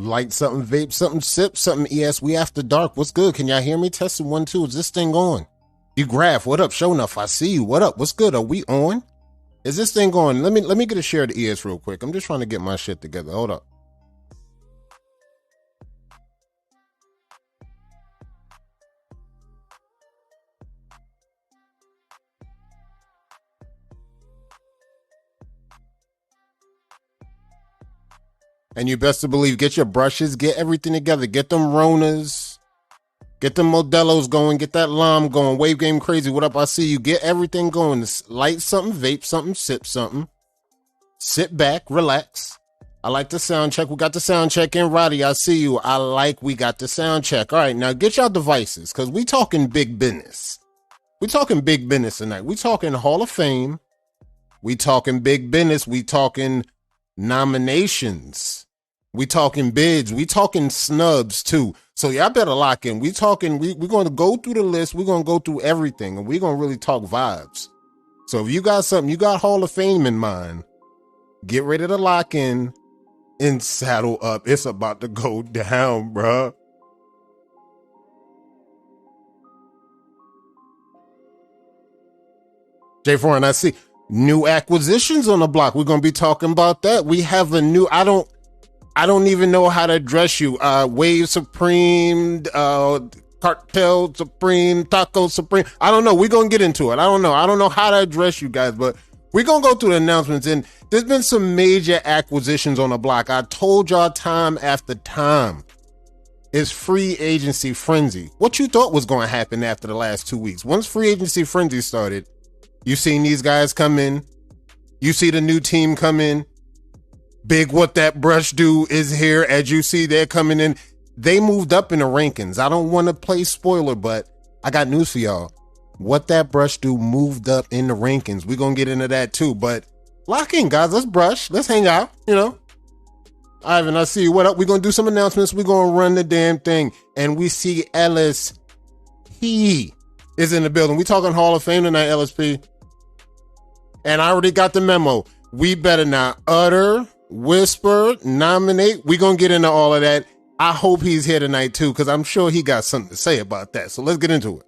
Light something, vape something, sip something. ES, we after dark. What's good? Can y'all hear me? Testing 1, 2. Is this thing on? You Graph, what up? Show enough. I see you. What up? What's good? Are we on? Is this thing going? Let me get a share of the ES real quick. I'm just trying to get my shit together. Hold up. And you best to believe, get your brushes, get everything together. Get them Ronas, get them Modelos going, get that Lime going. Wave Game Crazy, what up? I see you. Get everything going. Light something, vape something, sip something. Sit back, relax. I like the sound check. We got the sound check in. Roddy, I see you. We got the sound check. All right, now get your devices, because we talking big business. We talking big business tonight. We talking Hall of Fame. We talking big business. We talking nominations. We talking bids. We talking snubs too. So y'all better lock in. We're going to go through the list. We're going to go through everything, and we're going to really talk vibes. So if you got something, you got Hall of Fame in mind, get ready to lock in and saddle up. It's about to go down, bruh. J4, and I see new acquisitions on the block. We're going to be talking about that. We have a new, I don't even know how to address you. Wave Supreme, Cartel Supreme, Taco Supreme. I don't know. We're going to get into it. I don't know how to address you guys, but we're going to go through the announcements. And there's been some major acquisitions on the block. I told y'all time after time. It's free agency frenzy. What you thought was going to happen after the last 2 weeks? Once free agency frenzy started, you seen these guys come in. You see the new team come in. Big What That Brush Do is here. As you see, they're coming in. They moved up in the rankings. I don't want to play spoiler, but I got news for y'all. What That Brush Do moved up in the rankings. We're going to get into that too. But lock in, guys. Let's brush. Let's hang out, you know. Ivan, I see you. What up? We're going to do some announcements. We're going to run the damn thing. And we see Ellis P is in the building. We talking Hall of Fame tonight, LSP. And I already got the memo. We better not utter, whisper, nominate. We're going to get into all of that. I hope he's here tonight too, because I'm sure he got something to say about that. So let's get into it.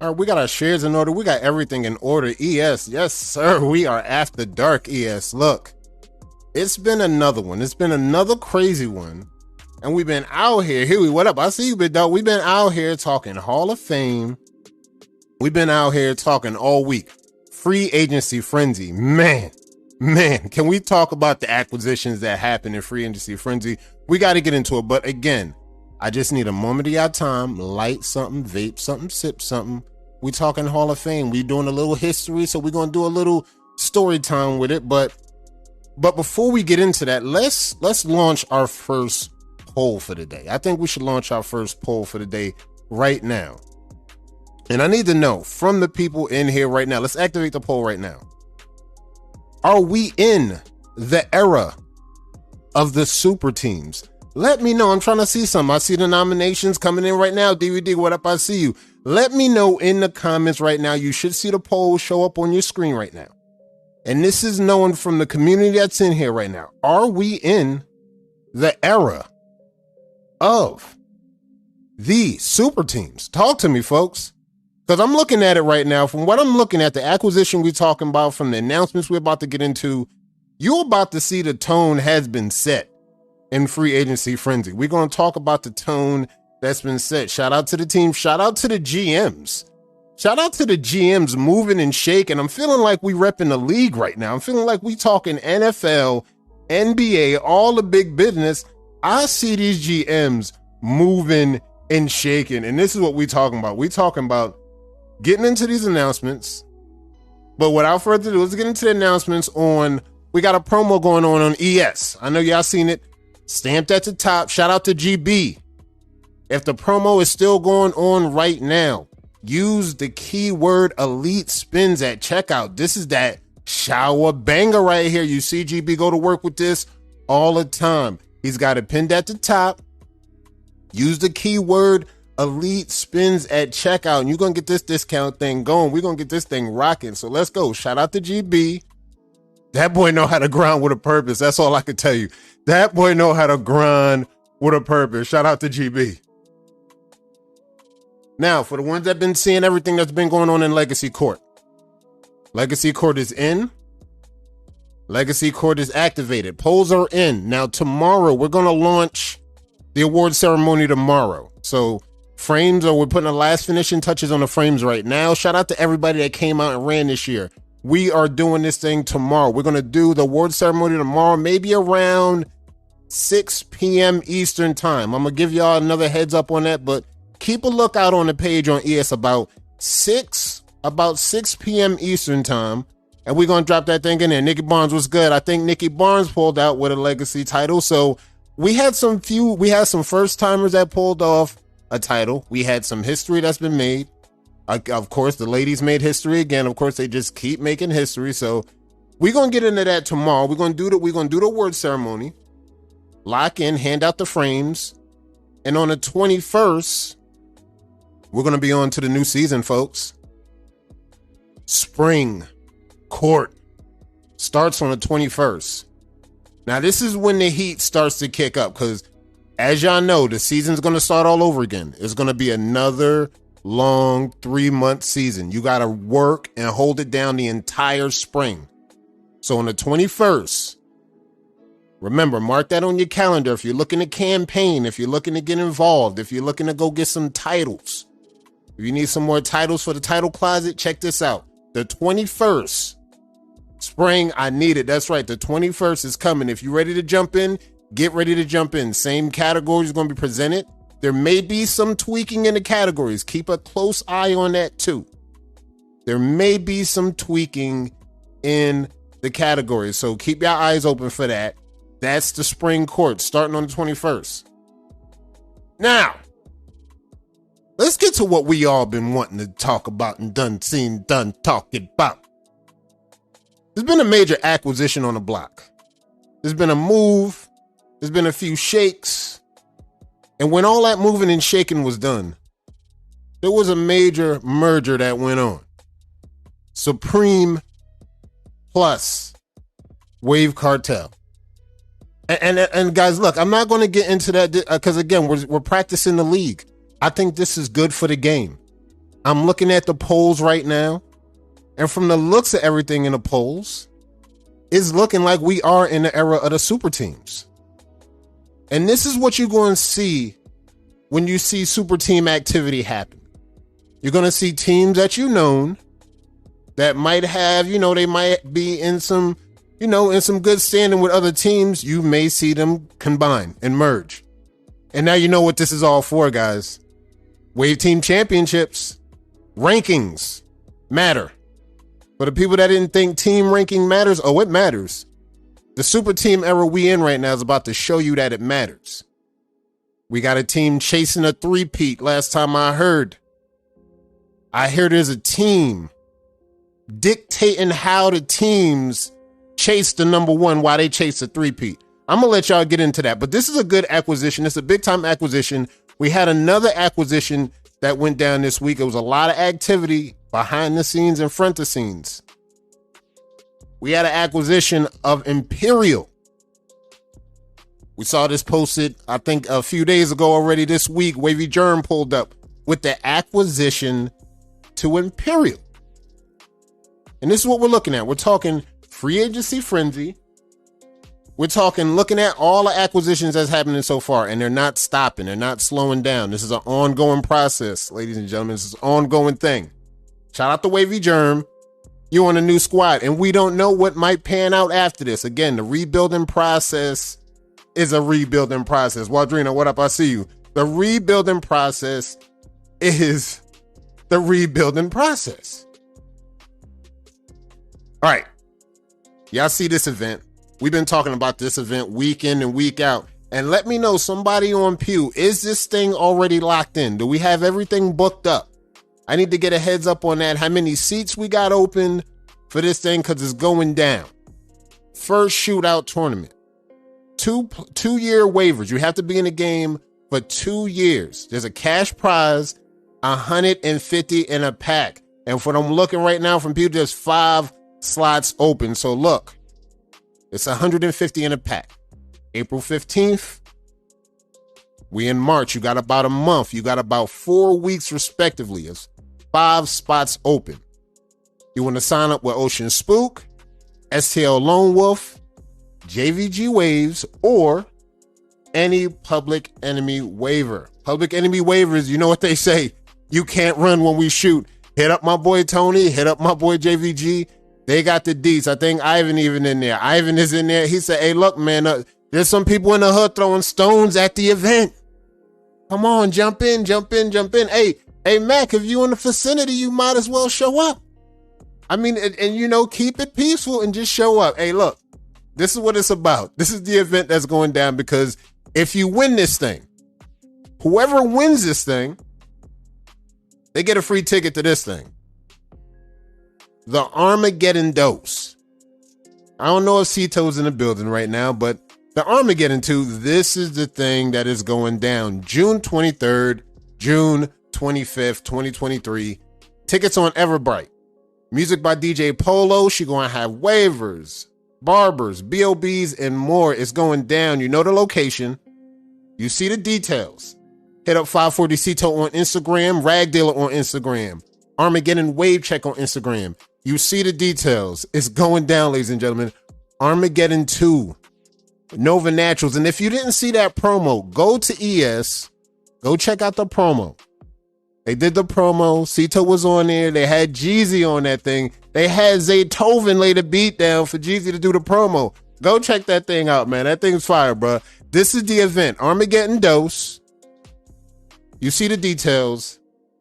All right, we got our shares in order. We got everything in order. ES, yes, sir. We are after dark, ES. Look, it's been another one. It's been another crazy one. And we've been out here. Huey, what up? I see you, big dog. We've been out here talking Hall of Fame. We've been out here talking all week. Free agency frenzy. Man, can we talk about the acquisitions that happened in free agency frenzy? We got to get into it. But again, I just need a moment of your time. Light something, vape something, sip something. We talking Hall of Fame. We doing a little history, so we're going to do a little story time with it. But before we get into that, let's launch our first poll for the day. I think we should launch our first poll for the day right now. And I need to know from the people in here right now. Let's activate the poll right now. Are we in the era of the super teams? Let me know. I'm trying to see some. I see the nominations coming in right now. DVD, what up? I see you. Let me know in the comments right now. You should see the poll show up on your screen right now. And this is known from the community that's in here right now. Are we in the era of the super teams? Talk to me, folks. Because I'm looking at it right now. From what I'm looking at, the acquisition we're talking about, from the announcements we're about to get into, you're about to see the tone has been set in free agency frenzy. We're going to talk about the tone that's been set. Shout out to the team. Shout out to the GMs. Shout out to the GMs moving and shaking. I'm feeling like we repping the league right now. I'm feeling like we talking NFL, NBA, all the big business. I see these GMs moving and shaking. And this is what we talking about. We talking about getting into these announcements. But without further ado, let's get into the announcements on, we got a promo going on ES. I know y'all seen it. Stamped at the top. Shout out to GB. If the promo is still going on right now, use the keyword Elite Spins at checkout. This is that shower banger right here. You see GB go to work with this all the time. He's got it pinned at the top. Use the keyword Elite Spins at checkout, and you're going to get this discount thing going. We're going to get this thing rocking. So let's go. Shout out to GB. That boy know how to grind with a purpose. That's all I can tell you. That boy know how to grind with a purpose. Shout out to GB. Now, for the ones that have been seeing everything that's been going on in Legacy Court. Legacy Court is in. Legacy Court is activated. Polls are in. Now, tomorrow, we're going to launch the award ceremony tomorrow. So, frames, we're putting the last finishing touches on the frames right now. Shout out to everybody that came out and ran this year. We are doing this thing tomorrow. We're going to do the award ceremony tomorrow, maybe around 6 p.m. Eastern time. I'm going to give y'all another heads up on that, but keep a lookout on the page on ES about 6 p.m. Eastern time, and we're going to drop that thing in there. Nikki Barnes was good. I think Nikki Barnes pulled out with a legacy title, so we had some first timers that pulled off a title. We had some history that's been made. Of course, the ladies made history again. Of course, they just keep making history. So we're going to get into that tomorrow. We're going to do the award ceremony, lock in, hand out the frames. And on the 21st, we're going to be on to the new season, folks. Spring Court starts on the 21st. Now, this is when the heat starts to kick up because, as y'all know, the season's going to start all over again. It's going to be another long 3-month season. You got to work and hold it down the entire spring. So on the 21st, remember, mark that on your calendar. If you're looking to campaign, if you're looking to get involved, if you're looking to go get some titles, if you need some more titles for the title closet, check this out. The 21st, spring, I need it. That's right. The 21st is coming. If you're ready to jump in, get ready to jump in. Same categories are going to be presented. There may be some tweaking in the categories. Keep a close eye on that too. There may be some tweaking in the categories. So keep your eyes open for that. That's the spring court starting on the 21st. Now, let's get to what we all been wanting to talk about and done talking about. There's been a major acquisition on the block. There's been a move. There's been a few shakes. And when all that moving and shaking was done, there was a major merger that went on. Supreme plus Wave Cartel. And guys, look, I'm not going to get into that because, again, we're practicing the league. I think this is good for the game. I'm looking at the polls right now, and from the looks of everything in the polls, it's looking like we are in the era of the super teams. And this is what you're going to see when you see super team activity happen. You're going to see teams that you've known that might have, they might be in some, in some good standing with other teams. You may see them combine and merge. And now you know what this is all for, guys. Wave Team Championships, rankings matter. For the people that didn't think team ranking matters, it matters. The super team era we in right now is about to show you that it matters. We got a team chasing a three-peat last time I heard. I hear there's a team dictating how the teams chase the number one while they chase the three-peat. I'm going to let y'all get into that, but this is a good acquisition. It's a big-time acquisition. We had another acquisition that went down this week. It was a lot of activity behind the scenes and front of scenes. We had an acquisition of Imperial. We saw this posted, I think, a few days ago already this week. Wavy Germ pulled up with the acquisition to Imperial. And this is what we're looking at. We're talking free agency frenzy. We're talking looking at all the acquisitions that's happening so far, and they're not stopping. They're not slowing down. This is an ongoing process, ladies and gentlemen. This is an ongoing thing. Shout out to Wavy Germ. You're on a new squad, and we don't know what might pan out after this. Again, the rebuilding process is a rebuilding process. Waldrina, what up? I see you. The rebuilding process is the rebuilding process. All right. Y'all see this event. We've been talking about this event week in and week out. And let me know, somebody on Pew, is this thing already locked in? Do we have everything booked up? I need to get a heads up on that. How many seats we got open for this thing, because it's going down. First shootout tournament. 2-year waivers. You have to be in the game for 2 years. There's a cash prize, 150 in a pack. And for what I'm looking right now from people, there's 5 slots open. So look, it's 150 in a pack. April 15th. We in March. You got about a month. You got about 4 weeks respectively. It's 5 spots open. You want to sign up with Ocean Spook, STL Lone Wolf, JVG Waves, or any Public Enemy waiver. Public Enemy waivers, you know what they say. You can't run when we shoot. Hit up my boy Tony. Hit up my boy JVG. They got the deets. I think Ivan even in there. Ivan is in there. He said, hey, look, man, there's some people in the hood throwing stones at the event. Come on, jump in. Hey, Mac, if you in the vicinity, you might as well show up. I mean, and keep it peaceful and just show up. Hey, look, this is what it's about. This is the event that's going down, because if you win this thing, whoever wins this thing, they get a free ticket to this thing. The Armageddon Dose. I don't know if Cito's in the building right now, but the Armageddon 2, this is the thing that is going down. June 23rd, June 25th, 2023. Tickets on Everbright. Music by DJ Polo. She going to have waivers, barbers, BOBs, and more. It's going down. You know the location. You see the details. Hit up 540 Cito on Instagram, Rag Dealer on Instagram, Armageddon Wave Check on Instagram. You see the details. It's going down, ladies and gentlemen. Armageddon 2. Nova Naturals. And if you didn't see that promo, go to ES. Go check out the promo. They did the promo. Cito was on there. They had Jeezy on that thing. They had Zaytoven lay the beat down for Jeezy to do the promo. Go check that thing out, man. That thing's fire, bro. This is the event. Armageddon Dose. You see the details.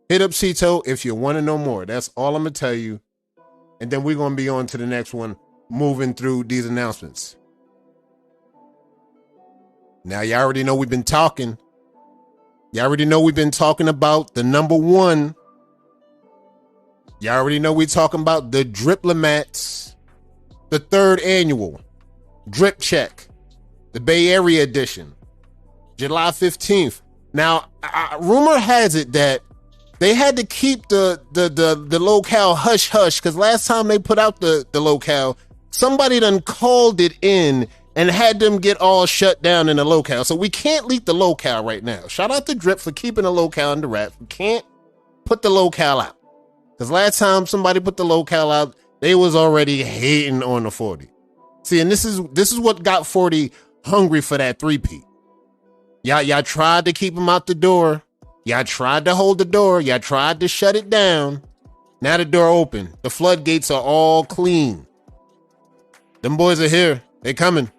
Hit up Cito if you want to know more. That's all I'm going to tell you. And then we're going to be on to the next one, moving through these announcements. Now, you already know we've been talking. You already know we've been talking about the number one. You already know we're talking about the Driplemats, the 3rd annual Drip Check, the Bay Area edition, July 15th. Now, rumor has it that they had to keep the locale hush hush, because last time they put out the locale, somebody done called it in and had them get all shut down in the locale. So we can't leak the locale right now. Shout out to Drip for keeping the locale under wraps. We can't put the locale out, because last time somebody put the locale out, they was already hating on the 40. See, and this is what got 40 hungry for that 3-peat. Y'all tried to keep him out the door. Y'all tried to hold the door. Y'all tried to shut it down. Now the door open. The floodgates are all clean. Them boys are here. They coming.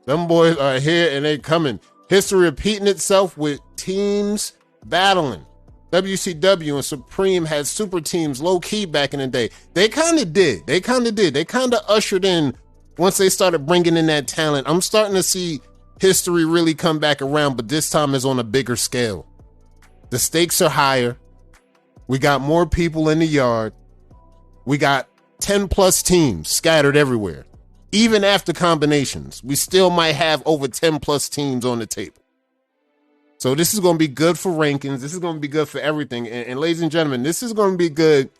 Them boys are here and they coming. History repeating itself with teams battling. WCW and Supreme had super teams low key back in the day. They kind of did. They kind of ushered in once they started bringing in that talent. I'm starting to see history really come back around, but this time is on a bigger scale. The stakes are higher. We got more people in the yard. We got 10 plus teams scattered everywhere. Even after combinations, we still might have over 10 plus teams on the table. So this is going to be good for rankings. This is going to be good for everything. And ladies and gentlemen, this is going to be good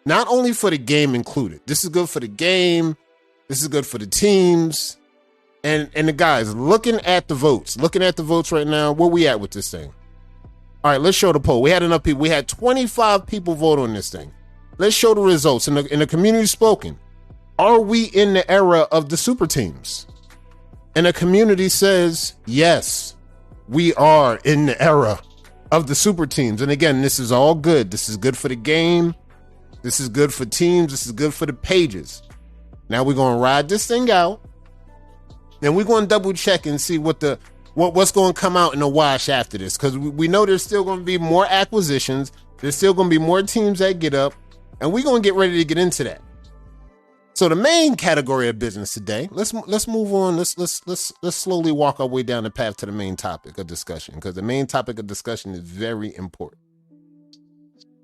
not only for the game included. This is good for the game. This is good for the teams. And the guys, looking at the votes right now, where we at with this thing? All right, let's show the poll. We had enough people. We had 25 people vote on this thing. Let's show the results. In the community spoken, are we in the era of the super teams? And the community says, yes, we are in the era of the super teams. And again, this is all good. This is good for the game. This is good for teams. This is good for the pages. Now we're going to ride this thing out. And we're going to double check and see what's going to come out in the wash after this. Because we know there's still going to be more acquisitions. There's still going to be more teams that get up. And we're going to get ready to get into that. So the main category of business today, let's move on. Let's slowly walk our way down the path to the main topic of discussion, because the main topic of discussion is very important.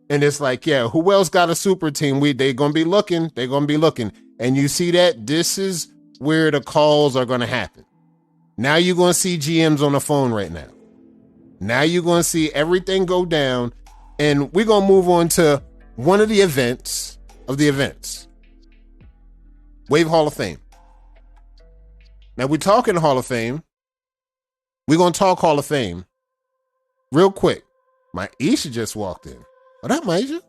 And it's like, yeah, who else got a super team? They're going to be looking. They're going to be looking. And you see that this is where the calls are going to happen. Now you're going to see GMs on the phone right now. Now you're going to see everything go down, and we're going to move on to one of the events of the events. Wave Hall of Fame. Now we're talking Hall of Fame. We're going to talk Hall of Fame real quick. My Isha just walked in. What up, Maisha?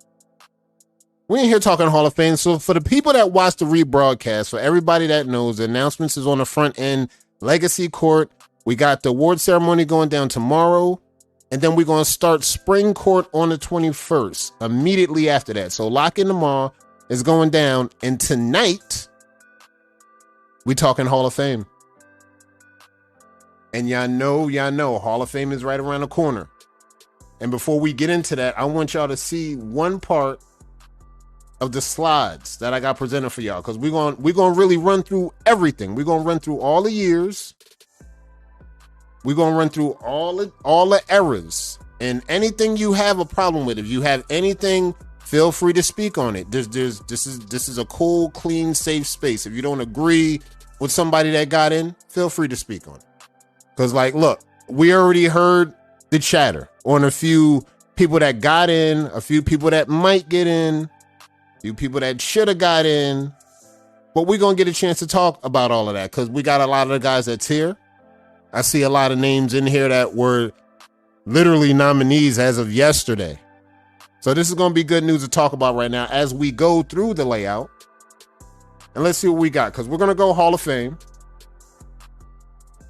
We ain't here talking Hall of Fame. So for the people that watch the rebroadcast, for everybody that knows, the announcements is on the front end. Legacy Court. We got the award ceremony going down tomorrow. And then we're going to start Spring Court on the 21st, immediately after that. So Lock in tomorrow is going down. And tonight, we talking Hall of Fame. And y'all know, Hall of Fame is right around the corner. And before we get into that, I want y'all to see one part of the slides that I got presented for y'all, because we're going to really run through everything. We're going to run through all the years. We're going to run through all the eras, and anything you have a problem with. If you have anything, feel free to speak on it. This is a cool, clean, safe space. If you don't agree with somebody that got in, feel free to speak on it. Because, like, look, we already heard the chatter on a few people that got in, a few people that might get in, a few people that should have got in. But we're going to get a chance to talk about all of that, because we got a lot of the guys that's here. I see a lot of names in here that were literally nominees as of yesterday. So this is going to be good news to talk about right now as we go through the layout. And let's see what we got, because we're going to go Hall of Fame.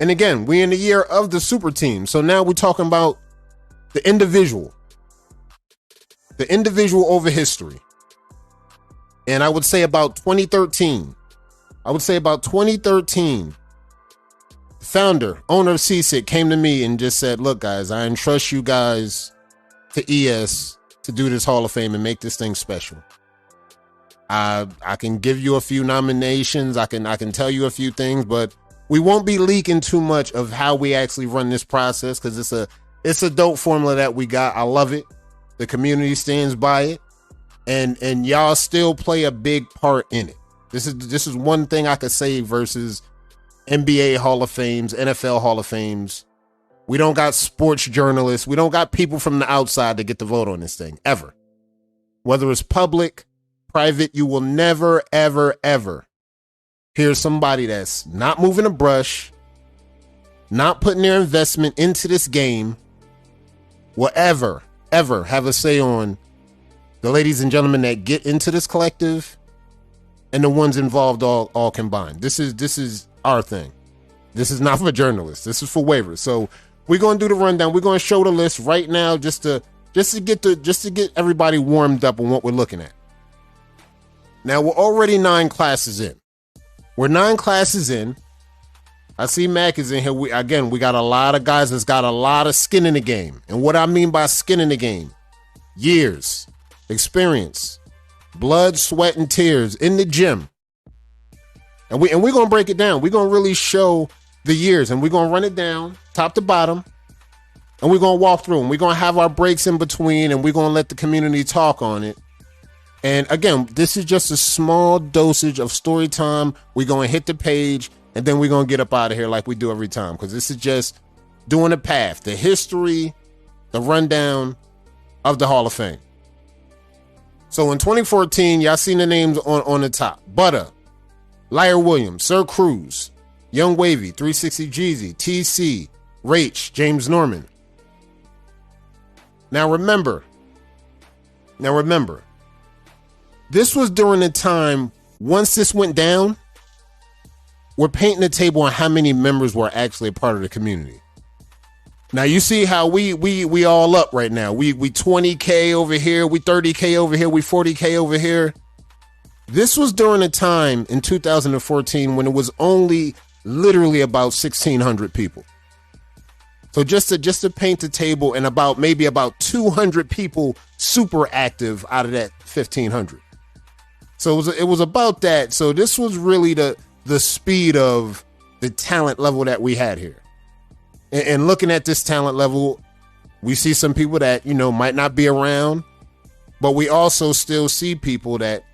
And again, we're in the year of the super team. So now we're talking about the individual over history. And I would say about 2013. Founder, owner of Seasick came to me and just said, look, guys, I entrust you guys to ES to do this Hall of Fame and make this thing special. I can give you a few nominations. I can tell you a few things, but we won't be leaking too much of how we actually run this process, because it's a dope formula that we got. I love it. The community stands by it, and y'all still play a big part in it. This is one thing I could say versus NBA Hall of Fames, NFL Hall of Fames. We don't got sports journalists. We don't got people from the outside to get the vote on this thing, ever. Whether it's public, private, you will never, ever, ever hear somebody that's not moving a brush, not putting their investment into this game, will ever have a say on the ladies and gentlemen that get into this collective and the ones involved all combined. This is our thing. This is not for journalists. This is for waivers. So we're going to do the rundown. We're going to show the list right now just to get everybody warmed up on what we're looking at. Now, we're already 9 classes in. We're 9 classes in. I see Mac is in here. We got a lot of guys that's got a lot of skin in the game. And what I mean by skin in the game, years, experience, blood, sweat, and tears in the gym. And we're going to break it down. We're going to really show the years, and we're going to run it down top to bottom, and we're going to walk through them. We're going to have our breaks in between, and we're going to let the community talk on it. And again, this is just a small dosage of story time. We're going to hit the page, and then we're going to get up out of here like we do every time, because this is just doing a path, the history, the rundown of the Hall of Fame. So in 2014, y'all seen the names on the top. Butter, Lyre Williams, Sir Cruz, Young Wavy, 360 Jeezy, TC, Rach, James Norman. Now remember, this was during the time, once this went down, we're painting the table on how many members were actually a part of the community. Now you see how we all up right now. We 20K over here, we 30K over here, we 40K over here. This was during a time in 2014 when it was only literally about 1,600 people. So just to paint the table, and maybe about 200 people super active out of that 1,500. So it was about that. So this was really the speed of the talent level that we had here. And looking at this talent level, we see some people that, might not be around, but we also still see people that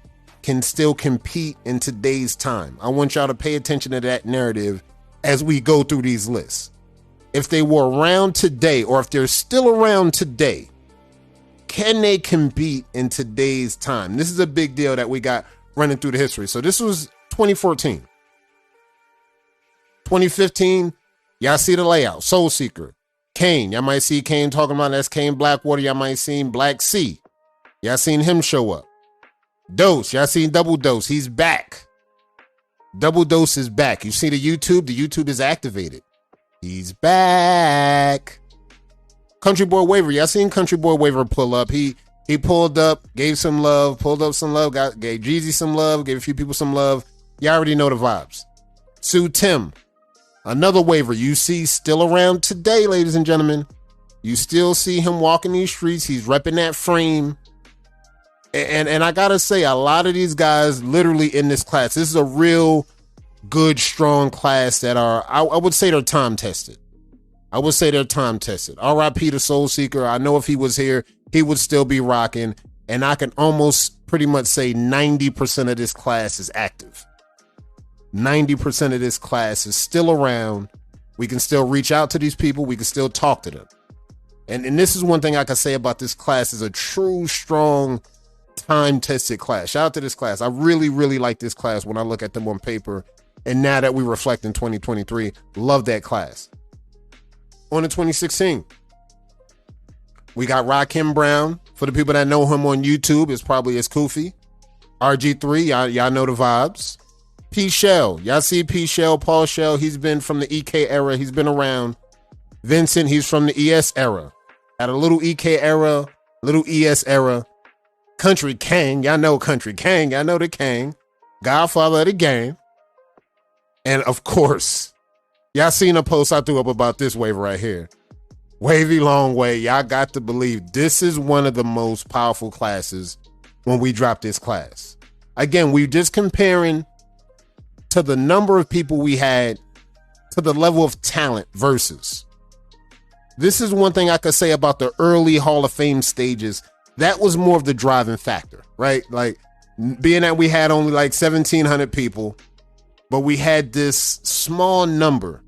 can still compete in today's time. I want y'all to pay attention to that narrative as we go through these lists. If they were around today, or if they're still around today, can they compete in today's time? This is a big deal that we got running through the history. So this was 2014. 2015, y'all see the layout. Soul Seeker. Kane, y'all might see Kane talking about that's Kane Blackwater. Y'all might seen Black C. Y'all seen him show up. Dose, y'all seen Double Dose. He's back. Double Dose is back. You see the YouTube is activated. He's back. Country Boy Waver, y'all seen Country Boy Waver pull up. He pulled up, gave some love, pulled up some love, gave Jeezy some love, gave a few people some love. Y'all already know the vibes. Sue Tim, another Waver you see still around today, ladies and gentlemen. You still see him walking these streets. He's repping that frame. And I gotta say, a lot of these guys literally in this class, this is a real good, strong class that are, I would say they're time tested. I would say they're time tested. R.I.P. to Soul Seeker. I know if he was here, he would still be rocking. And I can almost pretty much say 90% of this class is active. 90% of this class is still around. We can still reach out to these people. We can still talk to them. And this is one thing I can say about this class is a true, strong, time-tested class. Shout out to this class. I really, really like this class when I look at them on paper. And now that we reflect in 2023, love that class. On to 2016. We got Rakim Brown. For the people that know him on YouTube, it's probably as Koofy. RG3, y'all know the vibes. P Shell, y'all see P Shell, Paul Shell. He's been from the EK era. He's been around. Vincent, he's from the ES era. Had a little EK era, little ES era. Country Kang, y'all know Country Kang. Y'all know the Kang. Godfather of the game. And of course, y'all seen a post I threw up about this Waver right here. Wavy Long Way. Y'all got to believe this is one of the most powerful classes when we drop this class. Again, we're just comparing to the number of people we had to the level of talent versus. This is one thing I could say about the early Hall of Fame stages. That was more of the driving factor, right? Like being that we had only like 1,700 people, but we had this small number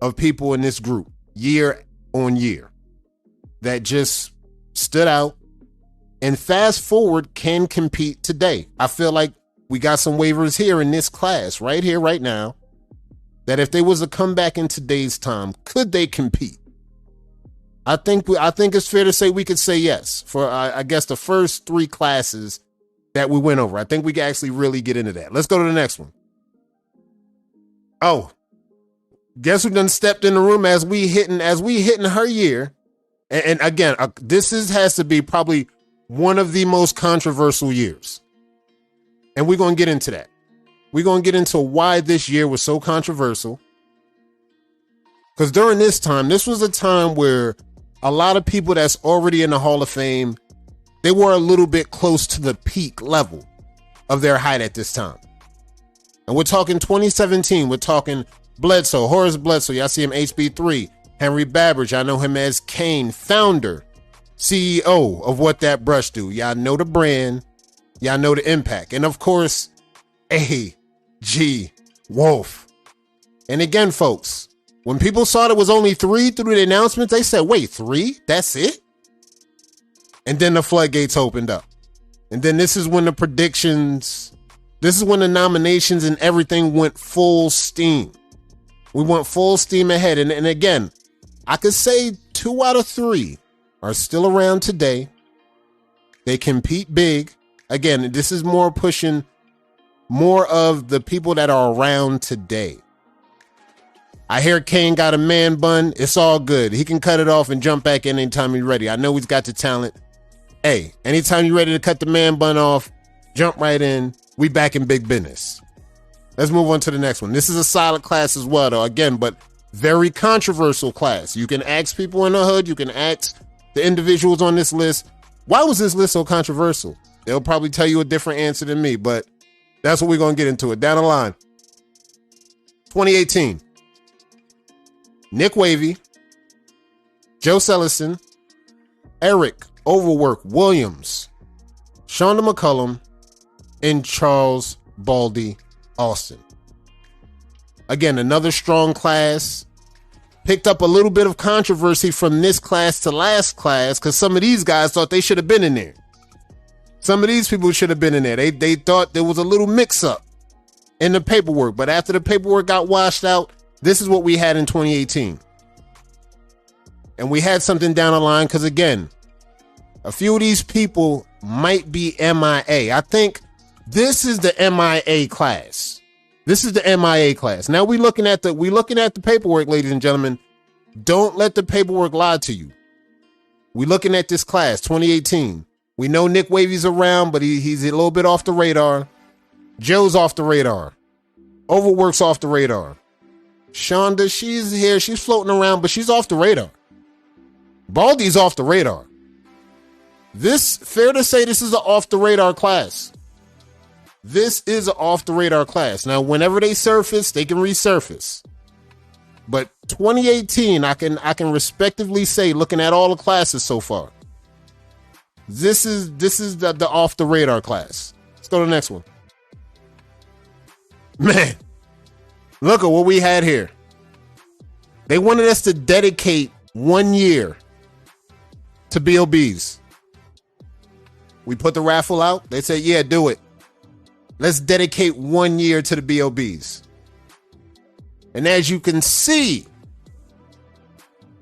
of people in this group year on year that just stood out and fast forward can compete today. I feel like we got some Wavers here in this class right here, right now, that if they was to come back in today's time, could they compete? I think it's fair to say we could say yes for, I guess, the first three classes that we went over. I think we can actually really get into that. Let's go to the next one. Oh, guess who done stepped in the room as we hitting her year. And again, this has to be probably one of the most controversial years. And we're going to get into that. We're going to get into why this year was so controversial. Because during this time, this was a time where a lot of people that's already in the Hall of Fame, they were a little bit close to the peak level of their height at this time. And we're talking 2017. We're talking Bledsoe, Horace Bledsoe. Y'all see him HB3. Henry Babbage. I know him as Kane, founder, CEO of What That Brush Do. Y'all know the brand. Y'all know the impact. And of course, A.G. Wolf. And again, folks, when people saw there was only 3 through the announcements, they said, wait, 3? That's it? And then the floodgates opened up. And then this is when the predictions, this is when the nominations and everything went full steam. We went full steam ahead. And again, I could say 2 out of 3 are still around today. They compete big. Again, this is more pushing more of the people that are around today. I hear Kane got a man bun. It's all good. He can cut it off and jump back in anytime he's ready. I know he's got the talent. Hey, anytime you're ready to cut the man bun off, jump right in. We back in big business. Let's move on to the next one. This is a solid class as well, though. Again, but very controversial class. You can ask people in the hood. You can ask the individuals on this list, why was this list so controversial? They'll probably tell you a different answer than me, but that's what we're going to get into it. Down the line. 2018. Nick Wavy, Joe Sellison, Eric Overwork Williams, Shonda McCullum, and Charles Baldy Austin. Again, another strong class. Picked up a little bit of controversy from this class to last class because some of these guys thought they should have been in there. Some of these people should have been in there. They thought there was a little mix-up in the paperwork. But after the paperwork got washed out, this is what we had in 2018. And we had something down the line because, again, a few of these people might be MIA. I think this is the MIA class. This is the MIA class. Now we're looking at the paperwork, ladies and gentlemen. Don't let the paperwork lie to you. We're looking at this class, 2018. We know Nick Wavy's around, but he's a little bit off the radar. Joe's off the radar. Overwork's off the radar. Shonda, she's here. She's floating around, but she's off the radar. Baldy's off the radar. Fair to say this is an off the radar class. This is an off the radar class. Now, whenever they surface, they can resurface. But 2018, I can respectively say, looking at all the classes so far, this is the off the radar class. Let's go to the next one. Man, look at what we had here. They wanted us to dedicate 1 year to BOBs. We put the raffle out. They said, yeah, do it. Let's dedicate 1 year to the BOBs. And as you can see,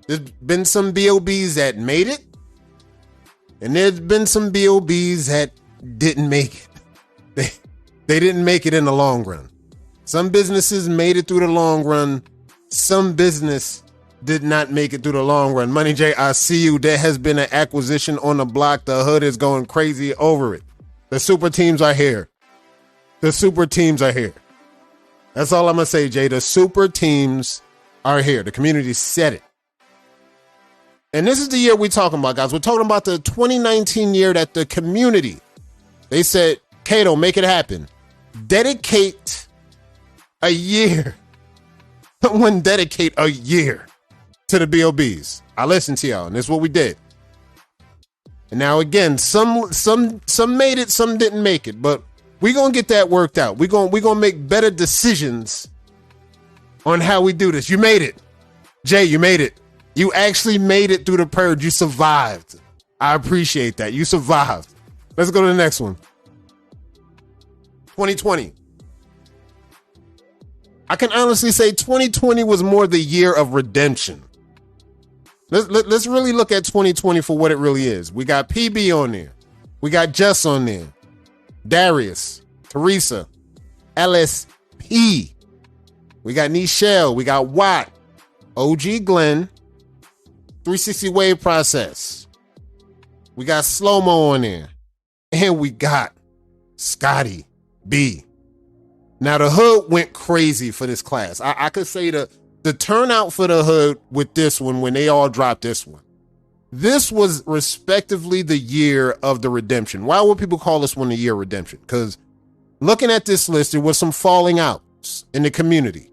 there's been some BOBs that made it. And there's been some BOBs that didn't make it. They didn't make it in the long run. Some businesses made it through the long run. Some business did not make it through the long run. Money J, I see you. There has been an acquisition on the block. The hood is going crazy over it. The super teams are here. The super teams are here. That's all I'm going to say, Jay. The super teams are here. The community said it. And this is the year we're talking about, guys. We're talking about the 2019 year that the community, they said, Kato, make it happen. Dedicate a year. Someone dedicate a year to the BOBs. I listened to y'all, and this is what we did. And now, again, some made it, some didn't make it, but we're going to get that worked out. We're going to make better decisions on how we do this. You made it. Jay, you made it. You actually made it through the purge. You survived. I appreciate that. You survived. Let's go to the next one. 2020. I can honestly say 2020 was more the year of redemption. Let's really look at 2020 for what it really is. We got PB on there. We got Jess on there. Darius, Teresa, LSP. We got Nichelle. We got Watt, OG Glenn, 360 Wave Process. We got Slow-Mo on there. And we got Scotty B. Now, the hood went crazy for this class. I could say the turnout for the hood with this one, when they all dropped this one, this was respectively the year of the redemption. Why would people call this one the year of redemption? Because looking at this list, there was some falling outs in the community.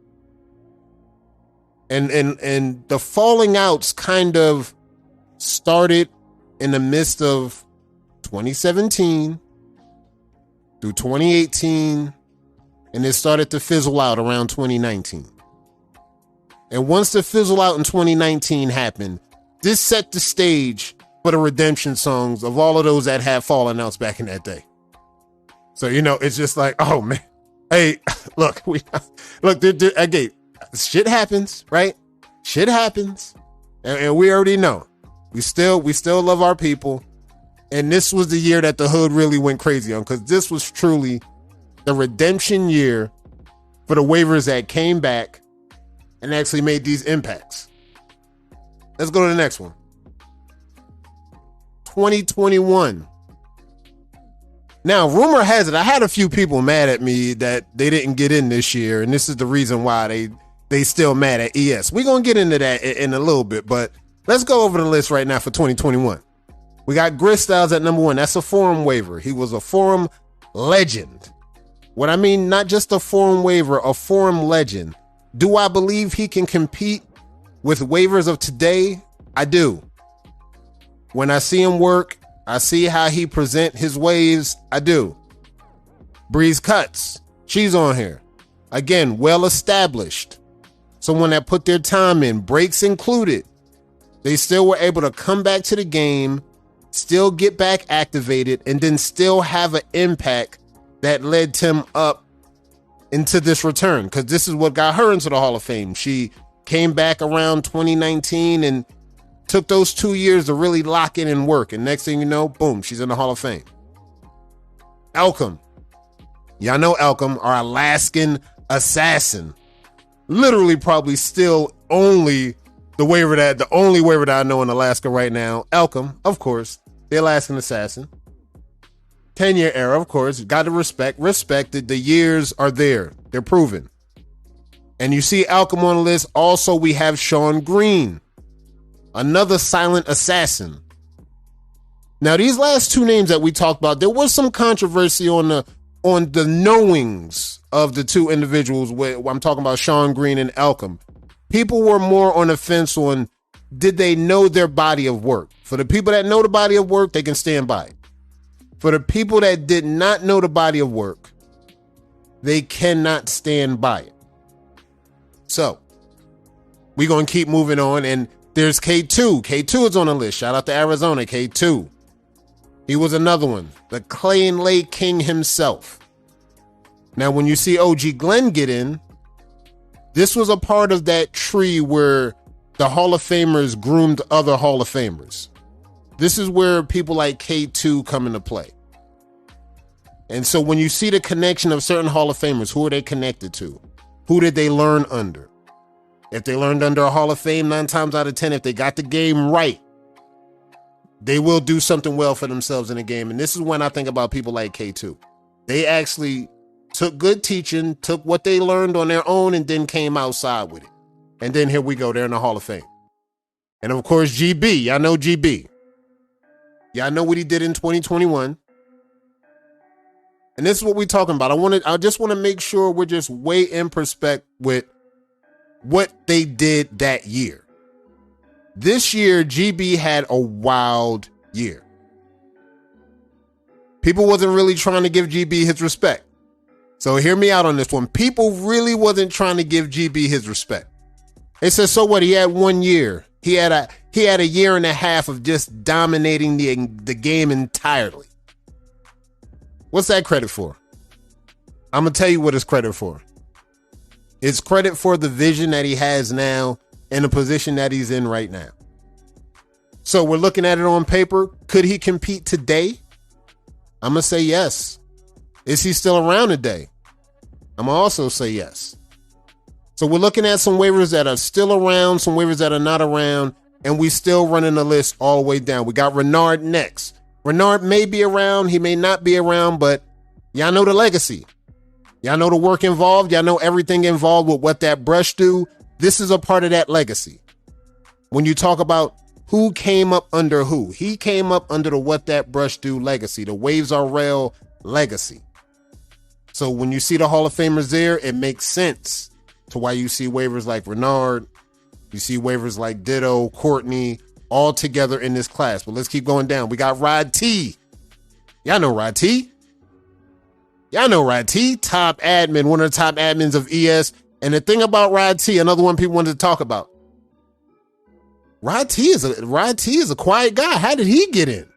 And the falling outs kind of started in the midst of 2017 through 2018, and it started to fizzle out around 2019. And once the fizzle out in 2019 happened, this set the stage for the redemption songs of all of those that had fallen outs back in that day. So, it's just like, oh man, hey, look, again, shit happens, right? Shit happens. And we already know. We still love our people. And this was the year that the hood really went crazy on, because this was truly the redemption year for the waivers that came back and actually made these impacts. Let's go to the next one. 2021. Now, rumor has it, I had a few people mad at me that they didn't get in this year, and this is the reason why they still mad at ES. We're going to get into that in a little bit, but let's go over the list right now for 2021. We got Grit Styles at number 1. That's a forum waiver. He was a forum legend. What I mean, not just a forum waiver, a forum legend. Do I believe he can compete with waivers of today? I do. When I see him work, I see how he present his waves. I do. Breeze Cuts, she's on here. Again, well established. Someone that put their time in, breaks included. They still were able to come back to the game, still get back activated, and then still have an impact that led Tim up into this return, because this is what got her into the Hall of Fame. She came back around 2019 and took those 2 years to really lock in and work. And next thing you know, boom, she's in the Hall of Fame. Elcom. Y'all know Elcom, our Alaskan assassin. Literally probably still only the only waiver that I know in Alaska right now. Elcom, of course, the Alaskan assassin. 10-year era, of course. Got to respect it. The years are there. They're proven. And you see Elcom on the list. Also, we have Shawn Green, another silent assassin. Now, these last two names that we talked about, there was some controversy on the knowings of the two individuals. I'm talking about Shawn Green and Elcom. People were more on the fence on, did they know their body of work? For the people that know the body of work, they can stand by it. For the people that did not know the body of work, they cannot stand by it. So, we're going to keep moving on. And there's K2. K2 is on the list. Shout out to Arizona, K2. He was another one. The Clay and Lay King himself. Now, when you see OG Glenn get in, this was a part of that tree where the Hall of Famers groomed other Hall of Famers. This is where people like K2 come into play. And so when you see the connection of certain Hall of Famers, who are they connected to? Who did they learn under? If they learned under a Hall of Fame, 9 times out of 10, if they got the game right, they will do something well for themselves in the game. And this is when I think about people like K2. They actually took good teaching, took what they learned on their own, and then came outside with it. And then here we go, they're in the Hall of Fame. And of course, GB, y'all know GB. Y'all know what he did in 2021. And this is what we're talking about. I just want to make sure we're just way in perspective with what they did that year. This year, GB had a wild year. People wasn't really trying to give GB his respect. So hear me out on this one. People really wasn't trying to give GB his respect. They said, so what? He had 1 year. He had a year and a half of just dominating the game entirely. What's that credit for? I'm going to tell you what it's credit for. It's credit for the vision that he has now and the position that he's in right now. So we're looking at it on paper. Could he compete today? I'm going to say yes. Is he still around today? I'm going to also say yes. So we're looking at some waivers that are still around, some waivers that are not around, and we still running the list all the way down. We got Renard next. Renard may be around, he may not be around, but y'all know the legacy. Y'all know the work involved. Y'all know everything involved with what that brush do. This is a part of that legacy. When you talk about who came up under who, he came up under the What That Brush Do legacy, the Waves Are Real legacy. So when you see the Hall of Famers there, it makes sense to why you see waivers like Renard, you see waivers like Ditto, Courtney, all together in this class. But let's keep going down. We got Rod T. Y'all know Rod T. Y'all know Rod T, top admin, one of the top admins of ES. And the thing about Rod T, another one people wanted to talk about. Rod T is a quiet guy. How did he get in?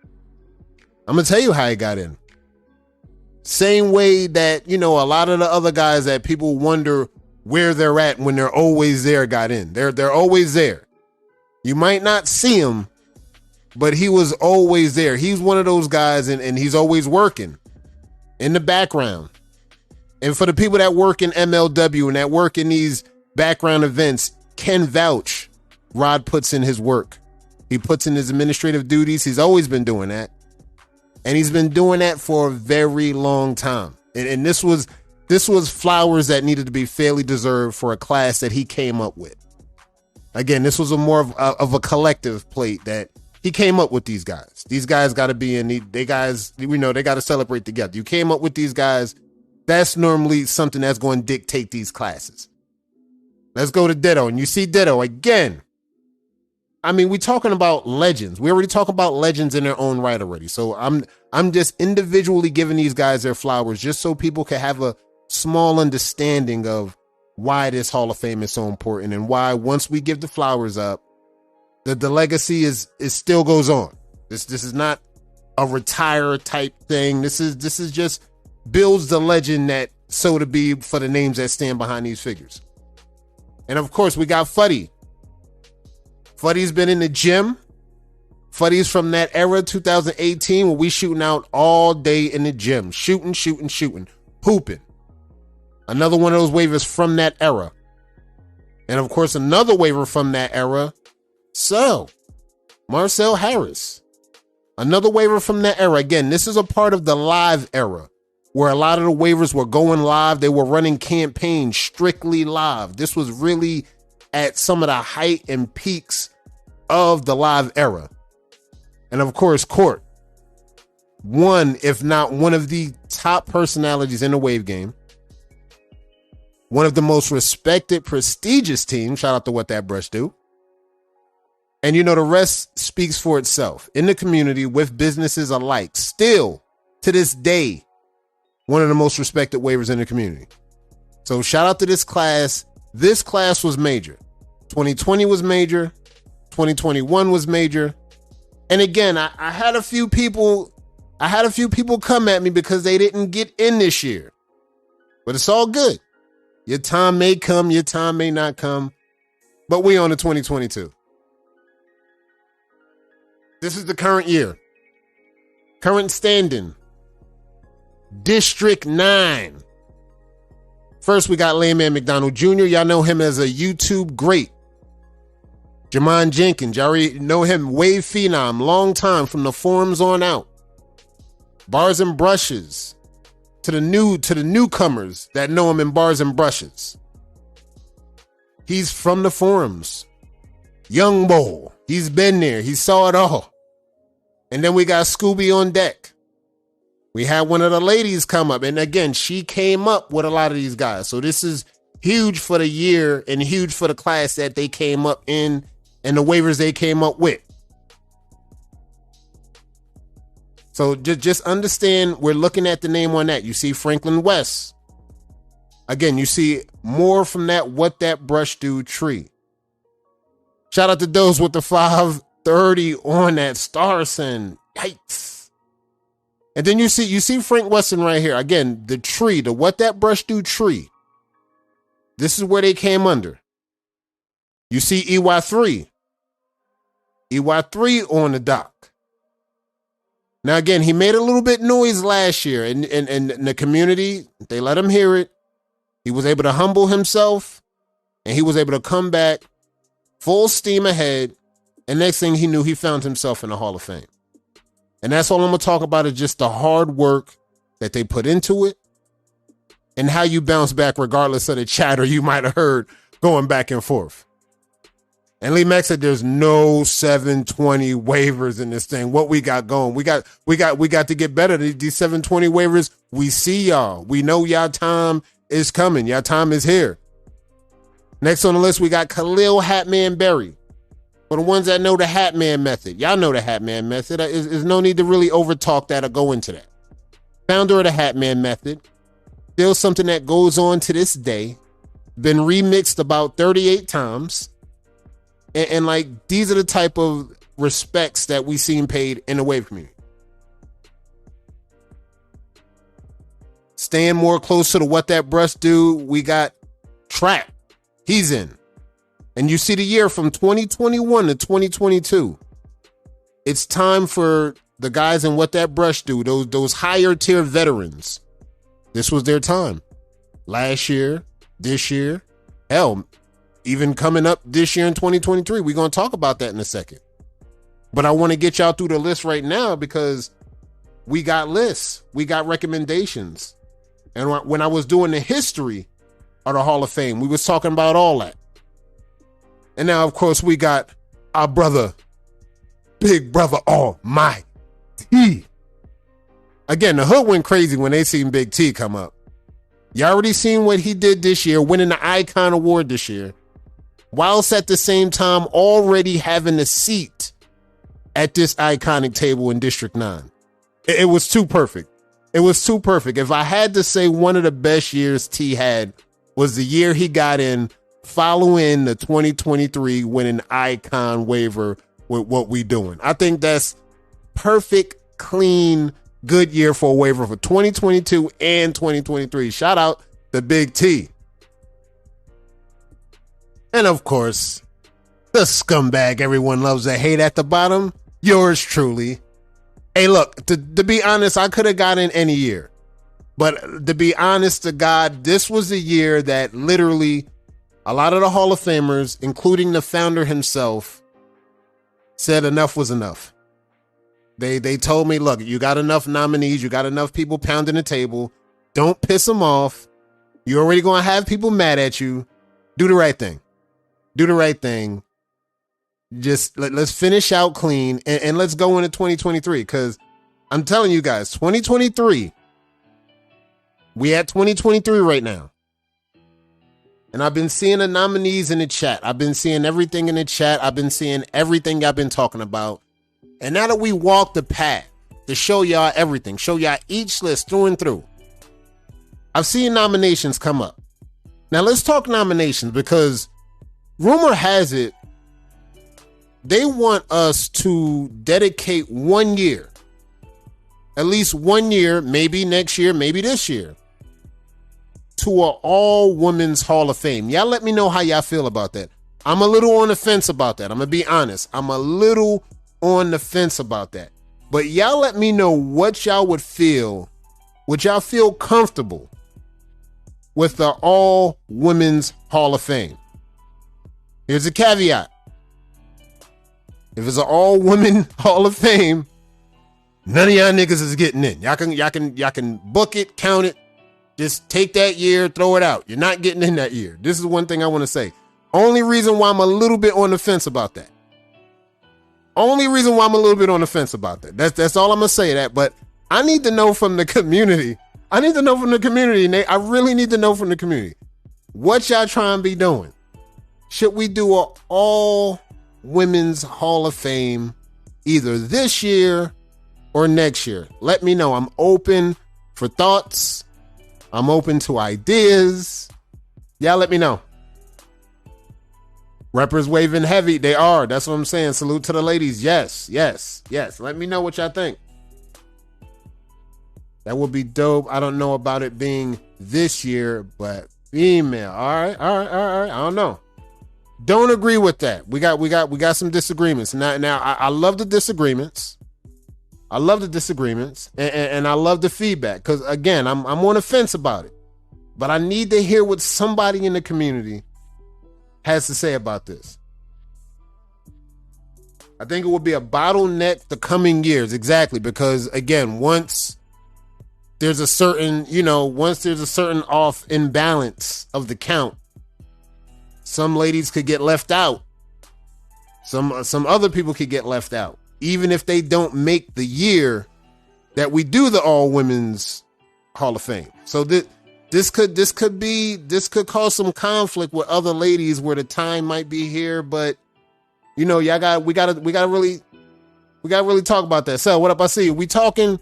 I'm gonna tell you how he got in. Same way that, a lot of the other guys that people wonder where they're at when they're always there got in. They're always there. You might not see him, but he was always there. He's one of those guys, and he's always working in the background. And for the people that work in MLW and that work in these background events, can vouch. Rod puts in his work. He puts in his administrative duties. He's always been doing that. And he's been doing that for a very long time. And this was flowers that needed to be fairly deserved for a class that he came up with. Again, this was a more of a collective plate that he came up with these guys. These guys got to be in. They got to celebrate together. You came up with these guys. That's normally something that's going to dictate these classes. Let's go to Ditto. And you see Ditto again. I mean, we're talking about legends. We already talk about legends in their own right already. So I'm just individually giving these guys their flowers just so people can have small understanding of why this Hall of Fame is so important and why once we give the flowers up, the legacy is still goes on. This is not a retire type thing. This is just builds the legend that so to be for the names that stand behind these figures. And of course, we got Fuddy. Fuddy's been in the gym. Fuddy's from that era, 2018, where we shooting out all day in the gym. Shooting, hooping. Another one of those waivers from that era. And of course, another waiver from that era, Marcel Harris. Another waiver from that era. Again, this is a part of the live era where a lot of the waivers were going live. They were running campaigns strictly live. This was really at some of the height and peaks of the live era. And of course, Court, one, if not one of the top personalities in the wave game. One of the most respected, prestigious teams. Shout out to What That Brush Do. And the rest speaks for itself. In the community, with businesses alike, still to this day, one of the most respected waivers in the community. So shout out to this class. This class was major. 2020 was major. 2021 was major. And again, I had a few people come at me because they didn't get in this year. But it's all good. Your time may come, your time may not come. But we on to 2022. This is the current year. Current standing. District 9. First, we got Layman McDonald Jr. Y'all know him as a YouTube great. Jermaine Jenkins. Y'all already know him. Wave phenom. Long time from the forums on out. Bars and Brushes. To the newcomers that know him in Bars and Brushes. He's from the forums. Young Bull. He's been there. He saw it all. And then we got Scooby on deck. We had one of the ladies come up. And again, she came up with a lot of these guys. So this is huge for the year and huge for the class that they came up in and the waivers they came up with. So just understand, we're looking at the name on that. You see Franklin West. Again, you see more from that What That Brush Do tree. Shout out to those with the 530 on that Starson. Yikes. And then you see Frank Weston right here. Again, the tree, the What That Brush Do tree. This is where they came under. You see EY3. EY3 on the dock. Now, again, he made a little bit noise last year and the community, they let him hear it. He was able to humble himself and he was able to come back full steam ahead. And next thing he knew, he found himself in the Hall of Fame. And that's all I'm going to talk about is just the hard work that they put into it and how you bounce back regardless of the chatter you might have heard going back and forth. And Lee Mack said there's no 720 waivers in this thing. What we got going? We got to get better. These 720 waivers, we see y'all. We know y'all time is coming. Y'all time is here. Next on the list, we got Khalil Hatman Berry. For the ones that know the Hatman method, y'all know the Hatman method. There's no need to really overtalk that or go into that. Founder of the Hatman method. Still something that goes on to this day. Been remixed about 38 times. And like, these are the type of respects that we seen paid in the wave community. Staying more close to the What That Brush Do, we got Trap. He's in. And you see the year from 2021 to 2022. It's time for the guys in What That Brush Do, those higher tier veterans. This was their time. Last year, this year, hell, even coming up this year in 2023. We're going to talk about that in a second. But I want to get y'all through the list right now because we got lists. We got recommendations. And when I was doing the history of the Hall of Fame, we was talking about all that. And now, of course, we got our brother, Big Brother Almighty. Again, the hood went crazy when they seen Big T come up. You already seen what he did this year, winning the Icon Award this year, whilst at the same time already having a seat at this iconic table in District 9. It was too perfect. It was too perfect. If I had to say one of the best years T had was the year he got in following the 2023 winning icon waiver with What We Doing. I think that's perfect, clean, good year for a waiver for 2022 and 2023. Shout out to Big T. And of course, the scumbag everyone loves to hate at the bottom, yours truly. Hey, look, to be honest, I could have gotten any year. But to be honest to God, this was the year that literally a lot of the Hall of Famers, including the founder himself, said enough was enough. They told me, look, you got enough nominees, you got enough people pounding the table. Don't piss them off. You're already going to have people mad at you. Do the right thing. Do the right thing. Just let's finish out clean and let's go into 2023, because I'm telling you guys, 2023, we at 2023 right now. And I've been seeing the nominees in the chat. I've been seeing everything in the chat. I've been seeing everything I've been talking about. And now that we walk the path to show y'all everything, show y'all each list through and through, I've seen nominations come up. Now let's talk nominations, because rumor has it they want us to dedicate 1 year, at least 1 year, maybe next year, maybe this year, to an all-women's Hall of Fame. Y'all let me know how y'all feel about that. I'm a little on the fence about that. I'm going to be honest. I'm a little on the fence about that. But y'all let me know what y'all would feel. Would y'all feel comfortable with the all-women's Hall of Fame? Here's a caveat. If it's an all-women Hall of Fame, none of y'all niggas is getting in. Y'all can book it, count it. Just take that year, throw it out. You're not getting in that year. This is one thing I want to say. Only reason why I'm a little bit on the fence about that. Only reason why I'm a little bit on the fence about that. That's all I'm going to say that. But I need to know from the community. I Nate. I really need to know from the community. What y'all trying to be doing? Should we do an all-women's Hall of Fame either this year or next year? Let me know. I'm open for thoughts. I'm open to ideas. Y'all let me know. Rappers waving heavy. They are. That's what I'm saying. Salute to the ladies. Yes. Let me know what y'all think. That would be dope. I don't know about it being this year, but female. All right. I don't know. Don't agree with that. We got some disagreements. Now I love the disagreements. I love the disagreements and I love the feedback, because again, I'm on the fence about it. But I need to hear what somebody in the community has to say about this. I think it will be a bottleneck the coming years. Exactly, because again, once there's a certain off imbalance of the count, some ladies could get left out. Some other people could get left out, even if they don't make the year that we do the all women's Hall of Fame. So this could cause some conflict with other ladies where the time might be here, but we gotta really talk about that. So what up? I see you. We talking.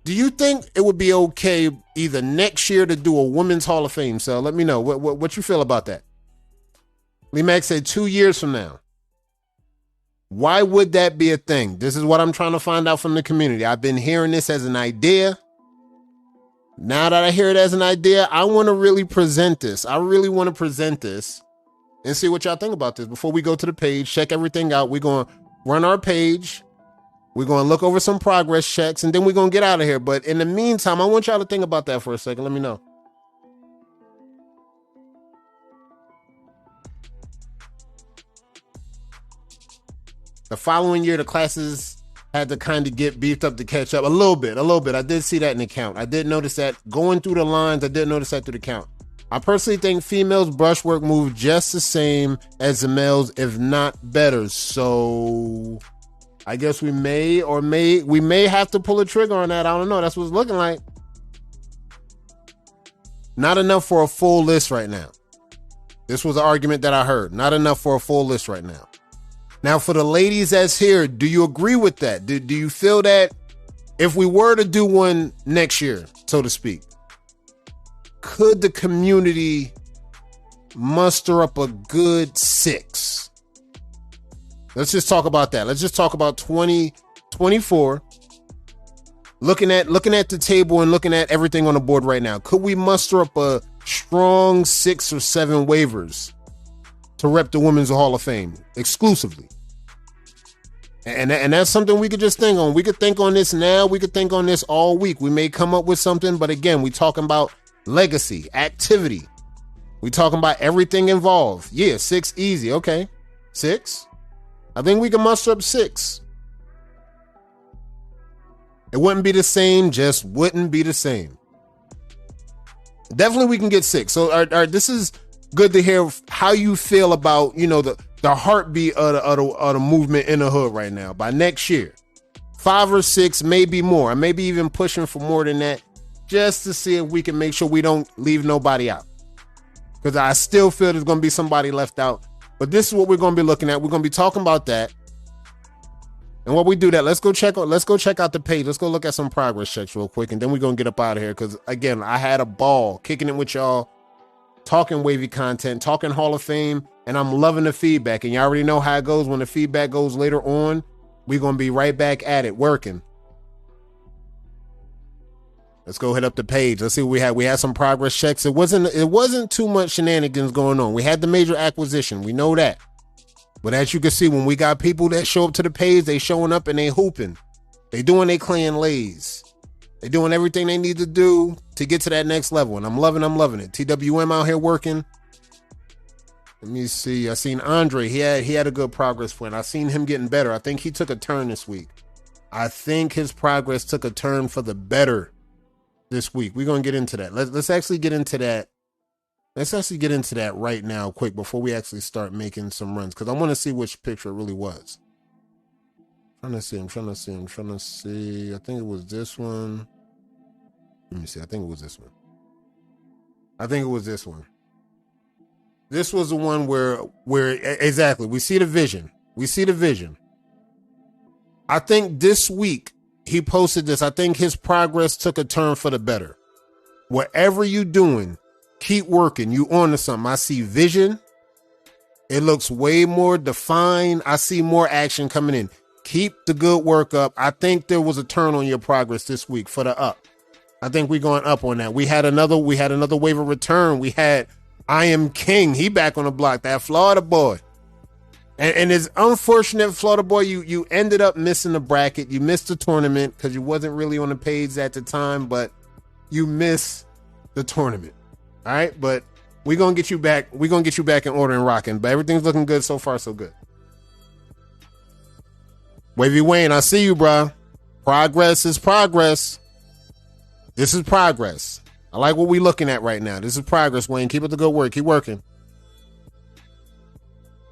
Do you think it would be okay either next year to do a women's Hall of Fame? So let me know what you feel about that. Lee Max said 2 years from now. Why would that be a thing? This is what I'm trying to find out from the community. I've been hearing this as an idea. Now that I hear it as an idea, I want to really present this. I really want to present this and see what y'all think about this. Before we go to the page, check everything out. We're going to run our page. We're going to look over some progress checks, and then we're going to get out of here. But in the meantime, I want y'all to think about that for a second. Let me know. The following year, the classes had to kind of get beefed up to catch up a little bit. I did see that in the count. I did notice that going through the lines. I did notice that through the count. I personally think females' brushwork move just the same as the males, if not better. So I guess we may have to pull a trigger on that. I don't know. That's what it's looking like. Not enough for a full list right now. This was an argument that I heard. Not enough for a full list right now. Now, for the ladies that's here, do you agree with that? Do you feel that if we were to do one next year, so to speak, could the community muster up a good 6? Let's just talk about that. Let's just talk about 2024. Looking at the table and looking at everything on the board right now, could we muster up a strong 6 or 7 waivers to rep the Women's Hall of Fame exclusively? And that's something we could just think on. We could think on this now. We could think on this all week. We may come up with something, but again, we talking about legacy, activity. We talking about everything involved. Yeah, 6 easy. Okay, 6. I think we can muster up 6. It wouldn't be the same, just wouldn't be the same. Definitely we can get 6. So all right, this is good to hear how you feel about, the heartbeat of the movement in the hood right now. By next year, 5 or 6, maybe more. I may be even pushing for more than that, just to see if we can make sure we don't leave nobody out. Because I still feel there's going to be somebody left out. But this is what we're going to be looking at. We're going to be talking about that. And while we do that, let's go check out the page. Let's go look at some progress checks real quick, and then we're going to get up out of here. Because, again, I had a ball kicking it with y'all, talking wavy content, talking Hall of Fame, and I'm loving the feedback. And you already know how it goes. When the feedback goes later on, we're going to be right back at it, working. Let's go hit up the page. Let's see what we had. We had some progress checks. It wasn't too much shenanigans going on. We had the major acquisition. We know that. But as you can see, when we got people that show up to the page, they showing up and they hooping. They doing their clan lays. They doing everything they need to do to get to that next level. And I'm loving it. TWM out here working. Let me see. I seen Andre. He had a good progress point. I seen him getting better. I think he took a turn this week. I think his progress took a turn for the better this week. We're going to get into that. Let's actually get into that. Let's actually get into that right now, quick, before we actually start making some runs, because I want to see which picture it really was. I'm trying to see. I think it was this one. Let me see. I think it was this one. This was the one where exactly, we see the vision. I think this week he posted this. I think his progress took a turn for the better. Whatever you doing, keep working. You on to something. I see vision. It looks way more defined. I see more action coming in. Keep the good work up. I think there was a turn on your progress this week for the up. I think we're going up on that. We had another waiver return. We had I Am King. He back on the block. That Florida boy. And it's unfortunate, Florida boy, you ended up missing the bracket. You missed the tournament because you wasn't really on the page at the time, but you missed the tournament. All right, but we're going to get you back. We're going to get you back in order and rocking. But everything's looking good so far, so good. Wavy Wayne, I see you, bro. Progress is progress. This is progress. I like what we're looking at right now. This is progress, Wayne. Keep up the good work. Keep working.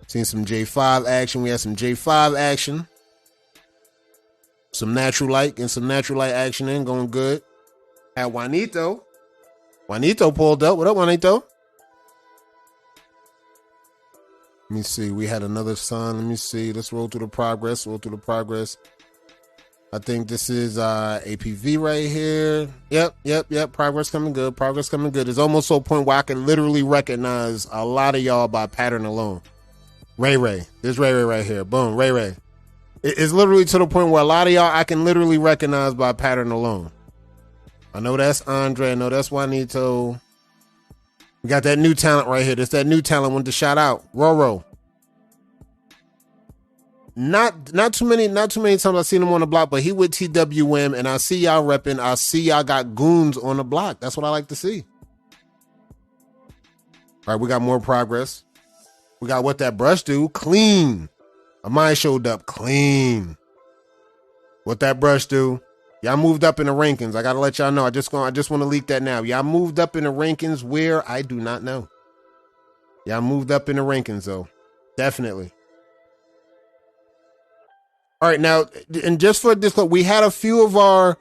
Seen some J5 action. We had some J5 action. Some natural light and some natural light action in. Going good. Had Juanito. Juanito pulled up. What up, Juanito? Let me see. We had another son. Let me see. Let's roll through the progress. I think this is APV right here. Yep. Progress coming good. It's almost to a point where I can literally recognize a lot of y'all by pattern alone. Ray. This Ray right here. Boom. Ray. It's literally to the point where a lot of y'all I can literally recognize by pattern alone. I know that's Andre. I know that's Juanito. We got that new talent right here. That's that new talent. Want to shout out Roro. Not too many times I've seen him on the block, but he with TWM, and I see y'all repping. I see y'all got goons on the block. That's what I like to see. All right, we got more progress. We got what that brush do. Clean. Amai showed up clean. What that brush do. Y'all moved up in the rankings. I gotta let y'all know. I just want to leak that now. Y'all moved up in the rankings where I do not know. Y'all moved up in the rankings though. Definitely. All right, now, and just for this, we had a few of our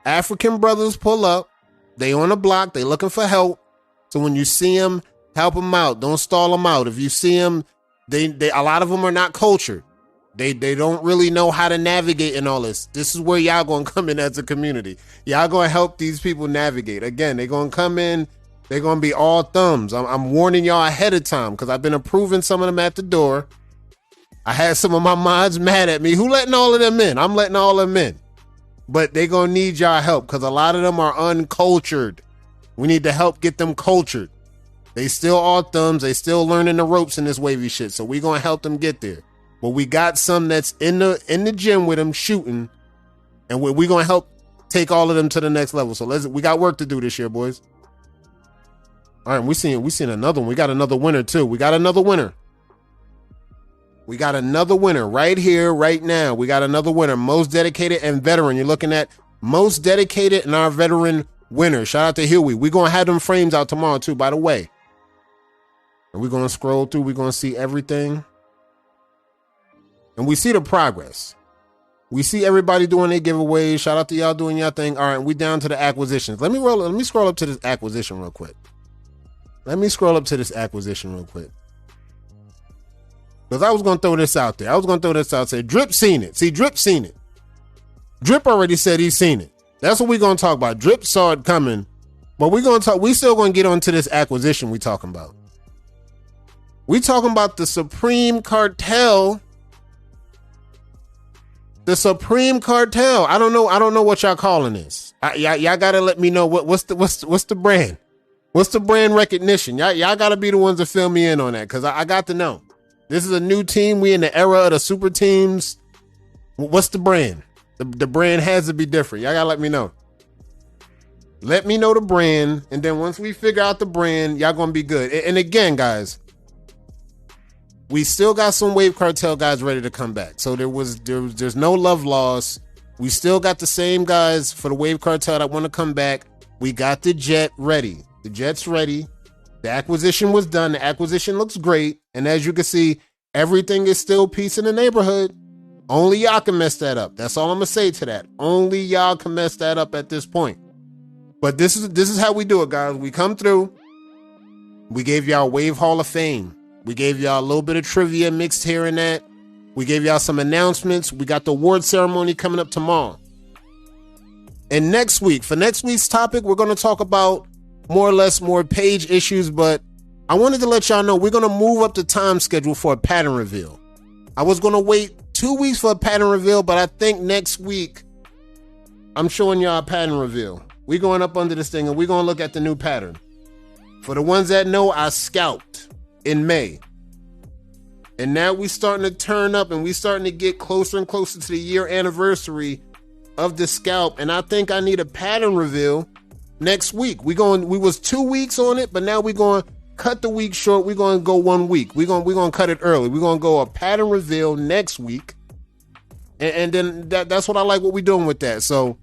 African brothers pull up. They on the block. They looking for help. So when you see them, help them out. Don't stall them out. If you see them, they a lot of them are not cultured. They don't really know how to navigate in all this. This is where y'all gonna come in as a community. Y'all gonna help these people navigate. Again, they're gonna come in, they're gonna be all thumbs. I'm warning y'all ahead of time because I've been approving some of them at the door. I had some of my mods mad at me. Who letting all of them in? I'm letting all of them in. But they gonna need y'all help because a lot of them are uncultured. We need to help get them cultured. They still all thumbs. They still learning the ropes in this wavy shit. So we gonna help them get there. But we got some that's in the gym with them shooting, and we gonna help take all of them to the next level. So we got work to do this year, boys. All right, we seen another one. We got another winner too. We got another winner. We got another winner right here, right now. We got another winner. Most dedicated and veteran. You're looking at most dedicated and our veteran winner. Shout out to Huey. We're going to have them frames out tomorrow too, by the way. And we're going to scroll through. We're going to see everything. And we see the progress. We see everybody doing their giveaways. Shout out to y'all doing your thing. All right, we down to the acquisitions. Let me scroll up to this acquisition real quick. Because I was going to throw this out there. Say, Drip seen it. See, Drip seen it. Drip already said he's seen it. That's what we're going to talk about. Drip saw it coming. But we still going to get onto this acquisition we talking about. We talking about the Supreme Cartel. The Supreme Cartel. I don't know what y'all calling this. Y'all got to let me know what's the brand. What's the brand recognition? Y'all got to be the ones to fill me in on that because I got to know. This is a new team. We in the era of the super teams. What's the brand? The brand has to be different. Y'all gotta let me know. Let me know the brand, and then once we figure out the brand, y'all gonna be good. And again, guys, we still got some Wave Cartel guys ready to come back. So there's no love lost. We still got the same guys for the Wave Cartel that want to come back. We got the Jet ready. The Jet's ready. The acquisition was done. The acquisition looks great. And as you can see, everything is still peace in the neighborhood. Only y'all can mess that up. That's all I'm going to say to that. Only y'all can mess that up at this point. But this is how we do it, guys. We come through. We gave y'all Wave Hall of Fame. We gave y'all a little bit of trivia mixed here and that. We gave y'all some announcements. We got the award ceremony coming up tomorrow. And next week, for next week's topic, we're going to talk about more or less more page issues, but I wanted to let y'all know we're going to move up the time schedule for a pattern reveal. I was going to wait 2 weeks for a pattern reveal, but I think next week I'm showing y'all a pattern reveal. We're going up under this thing and we're going to look at the new pattern. For the ones that know, I scalped in May. And now we starting to turn up and we starting to get closer and closer to the year anniversary of the scalp. And I think I need a pattern reveal next week. We was 2 weeks on it, but now we're going to cut the week short. We're going to go 1 week. We're going to cut it early. We're going to go a pattern reveal next week. And then that's what I like what we're doing with that. So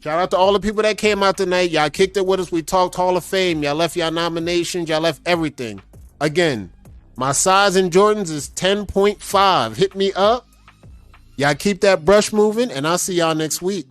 shout out to all the people that came out tonight. Y'all kicked it with us. We talked Hall of Fame. Y'all left y'all nominations. Y'all left everything. Again, my size in Jordans is 10.5. Hit me up. Y'all keep that brush moving, and I'll see y'all next week.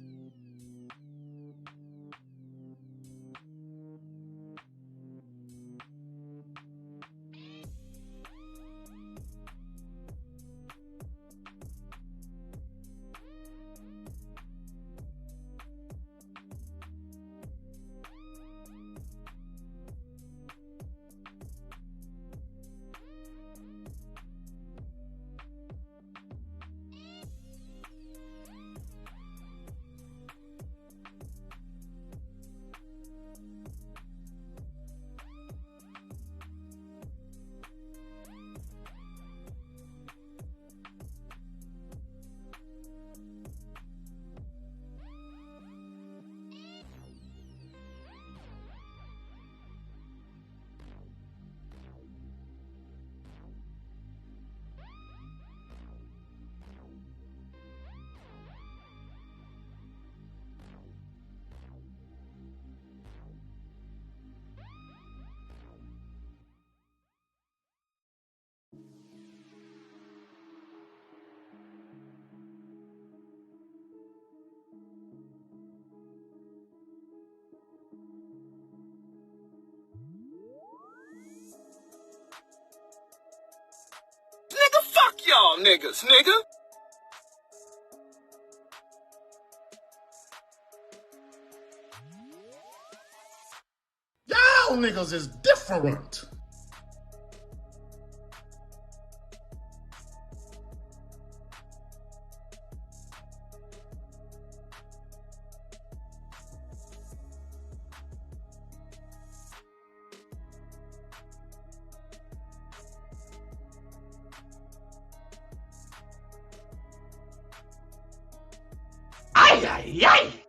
y'all niggas, nigga. Y'all niggas is different. Ay, ay, ay.